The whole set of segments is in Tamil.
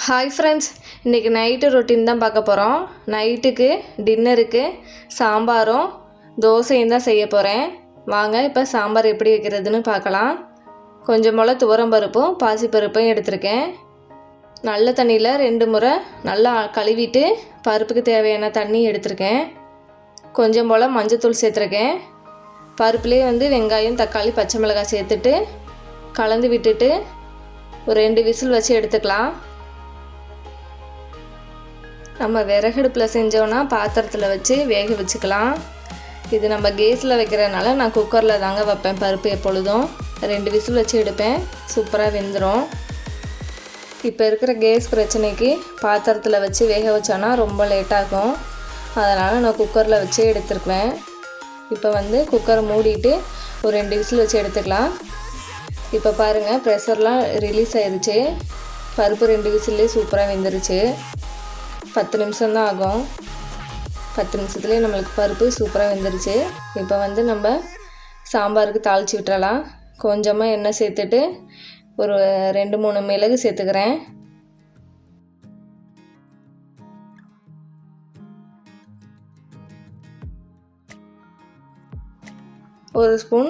ஹாய் ஃப்ரெண்ட்ஸ், இன்றைக்கி நைட்டு ரொட்டீன் தான் பார்க்க போகிறோம். நைட்டுக்கு டின்னருக்கு சாம்பாரும் தோசையும் தான் செய்ய போகிறேன். வாங்க இப்போ சாம்பார் எப்படி வைக்கிறதுன்னு பார்க்கலாம். கொஞ்சம் போல் துவரம்பருப்பும் பாசிப்பருப்பும் எடுத்திருக்கேன். நல்ல தண்ணியில் 2 முறை நல்லா கழுவிட்டு பருப்புக்கு தேவையான தண்ணி எடுத்திருக்கேன். கொஞ்சம் போல் மஞ்சத்தூள் சேர்த்துருக்கேன். பருப்புலேயே வெங்காயம், தக்காளி, பச்சை மிளகாய் சேர்த்துட்டு கலந்து விட்டுட்டு ஒரு 2 விசில் வச்சு எடுத்துக்கலாம். நம்ம விறகடுப்பில் செஞ்சோன்னா பாத்திரத்தில் வச்சு வேக வச்சுக்கலாம். இது நம்ம கேஸில் வைக்கிறதுனால நான் குக்கரில் தாங்க வைப்பேன். பருப்பு எப்பொழுதும் 2 விசில் வச்சு எடுப்பேன். சூப்பராக வெந்துடும். இப்போ இருக்கிற கேஸ் பிரச்சனைக்கு பாத்திரத்தில் வச்சு வேக வச்சோன்னா ரொம்ப லேட்டாகும். அதனால் நான் குக்கரில் வச்சு எடுத்துருக்குவேன். இப்போ குக்கரை மூடிட்டு ஒரு 2 விசில் வச்சு எடுத்துக்கலாம். இப்போ பாருங்கள், ப்ரெஷர்லாம் ரிலீஸ் ஆயிடுச்சு. பருப்பு 2 விசில்லே சூப்பராக வெந்துருச்சு. 10 நிமிஷம் தான் ஆகும். 10 நிமிஷத்துலேயே நம்மளுக்கு பருப்பு சூப்பராக வெந்துருச்சு. இப்போ நம்ம சாம்பாருக்கு தாளித்து விட்டுறலாம். கொஞ்சமாக எண்ணெய் சேர்த்துட்டு ஒரு 2-3 மிளகு சேர்த்துக்கிறேன். ஒரு ஸ்பூன்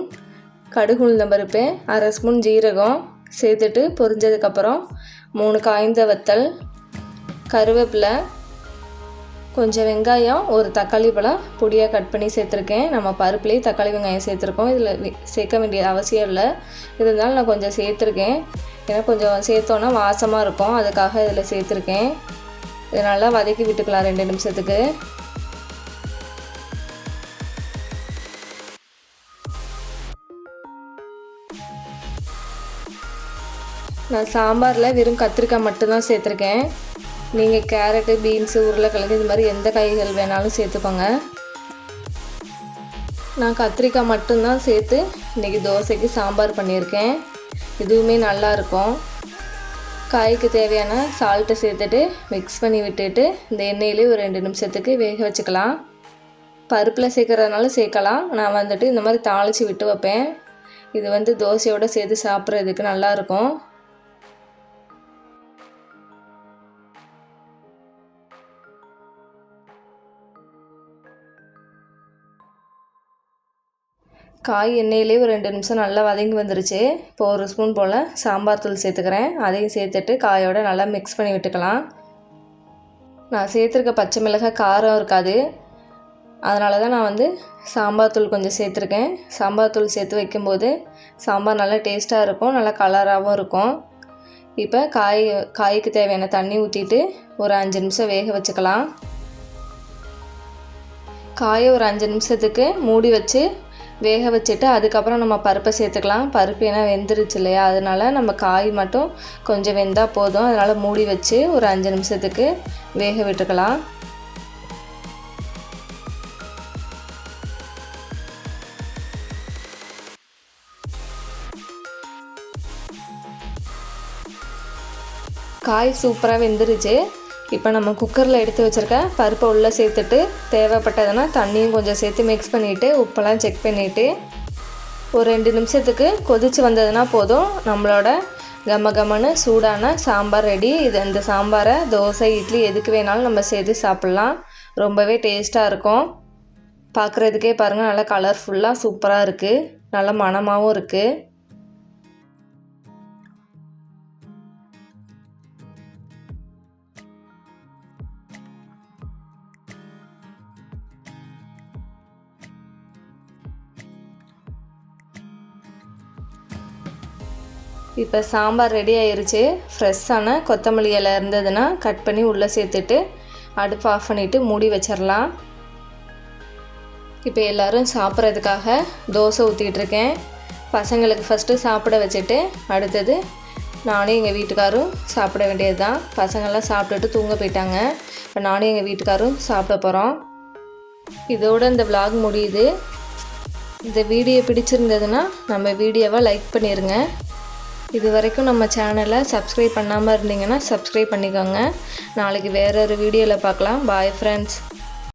கடுகு உளுந்தம்பருப்பு, 1/2 ஸ்பூன் ஜீரகம் சேர்த்துட்டு பொரிஞ்சதுக்கப்புறம் 3 காய்ந்த வத்தல், கருவேப்பிலை, கொஞ்சம் வெங்காயம், ஒரு தக்காளி பழம் பொடியாக கட் பண்ணி சேர்த்துருக்கேன். நம்ம பருப்புலேயே தக்காளி வெங்காயம் சேர்த்துருக்கோம். இதில் சேர்க்க வேண்டிய அவசியம் இல்லை. இருந்தாலும் நான் கொஞ்சம் சேர்த்துருக்கேன். ஏன்னா கொஞ்சம் சேர்த்தோன்னா வாசமாக இருக்கும். அதுக்காக இதில் சேர்த்துருக்கேன். இதை நல்லா வதக்கி விட்டுக்கலாம் 2 நிமிஷத்துக்கு. நான் சாம்பாரில் வெறும் கத்திரிக்காய் மட்டும்தான் சேர்த்துருக்கேன். நீங்கள் கேரட்டு, பீன்ஸு, உருளைக்கிழங்கு இது மாதிரி எந்த காய்கள் வேணாலும் சேர்த்துக்கோங்க. நான் கத்திரிக்காய் மட்டும்தான் சேர்த்து இன்றைக்கி தோசைக்கு சாம்பார் பண்ணியிருக்கேன். இதுவுமே நல்லாயிருக்கும். காய்க்கு தேவையான சால்ட்டை சேர்த்துட்டு மிக்ஸ் பண்ணி விட்டுட்டு இந்த எண்ணெயிலே ஒரு 2 நிமிஷத்துக்கு வேக வச்சுக்கலாம். பருப்பில் சேர்க்குறதுனால சேர்க்கலாம். நான் இந்த மாதிரி தாளித்து விட்டு வைப்பேன். இது தோசையோடு சேர்த்து சாப்பிட்றதுக்கு நல்லாயிருக்கும். காய் எண்ணெயிலே ஒரு 2 நிமிஷம் நல்லா வதங்கி வந்துருச்சு. இப்போ 1 ஸ்பூன் போல் சாம்பார் தூள் சேர்த்துக்கிறேன். அதையும் சேர்த்துட்டு காயோடு நல்லா மிக்ஸ் பண்ணி விட்டுக்கலாம். நான் சேர்த்துருக்க பச்சை மிளகாய் காரம் இருக்காது. அதனால தான் நான் சாம்பார் தூள் கொஞ்சம் சேர்த்துருக்கேன். சாம்பார் தூள் சேர்த்து வைக்கும்போது சாம்பார் நல்லா டேஸ்ட்டாக இருக்கும், நல்லா கலராகவும் இருக்கும். இப்போ காய்க்கு தேவையான தண்ணி ஊற்றிட்டு ஒரு 5 நிமிஷம் வேக வச்சுக்கலாம். காயை ஒரு 5 நிமிஷத்துக்கு மூடி வச்சு வேக வச்சுட்டு அதுக்கப்புறம் நம்ம பருப்பை சேர்த்துக்கலாம். பருப்பு ஏன்னா வெந்துருச்சு இல்லையா, அதனால் நம்ம காய் மட்டும் கொஞ்சம் வெந்தால் போதும். அதனால் மூடி வச்சு ஒரு 5 நிமிஷத்துக்கு வேக விட்டுக்கலாம். காய் சூப்பராக வெந்துருச்சு. இப்போ நம்ம குக்கரில் எடுத்து வச்சுருக்க பருப்பை உள்ளே சேர்த்துட்டு தேவைப்பட்டதுன்னா தண்ணியும் கொஞ்சம் சேர்த்து மிக்ஸ் பண்ணிவிட்டு உப்பெல்லாம் செக் பண்ணிவிட்டு ஒரு 2 நிமிஷத்துக்கு கொதித்து வந்ததுன்னா போதும். நம்மளோட கமகமன்னு சூடான சாம்பார் ரெடி. இந்த சாம்பாரை தோசை, இட்லி எதுக்கு வேணாலும் நம்ம சேர்த்து சாப்பிட்லாம். ரொம்பவே டேஸ்ட்டாக இருக்கும். பார்க்குறதுக்கே பாருங்கள், நல்லா கலர்ஃபுல்லாக சூப்பராக இருக்குது. நல்லா மணமாகவும் இருக்குது. இப்போ சாம்பார் ரெடி ஆயிருச்சு. ஃப்ரெஷ்ஷான கொத்தமல்லி இலை இருந்ததுன்னா கட் பண்ணி உள்ளே சேர்த்துட்டு அடுப்பு ஆஃப் பண்ணிவிட்டு மூடி வச்சிடலாம். இப்போ எல்லோரும் சாப்பிட்றதுக்காக தோசை ஊற்றிட்டுருக்கேன். பசங்களுக்கு ஃபஸ்ட்டு சாப்பிட வச்சுட்டு அடுத்தது நானும் எங்கள் வீட்டுக்காரும் சாப்பிட வேண்டியது தான். பசங்கள்லாம் சாப்பிட்டுட்டு தூங்க போயிட்டாங்க. இப்போ நானும் எங்கள் வீட்டுக்காரும் சாப்பிட போகிறோம். இதோடு இந்த விலாக் முடியுது. இந்த வீடியோ பிடிச்சிருந்ததுன்னா நம்ம வீடியோவை லைக் பண்ணிடுங்க. இது வரைக்கும் நம்ம சேனலை சப்ஸ்கிரைப் பண்ணாமல் இருந்தீங்கன்னா சப்ஸ்கிரைப் பண்ணிக்கோங்க. நாளைக்கு வேறு ஒரு வீடியோவில் பார்க்கலாம். Bye friends.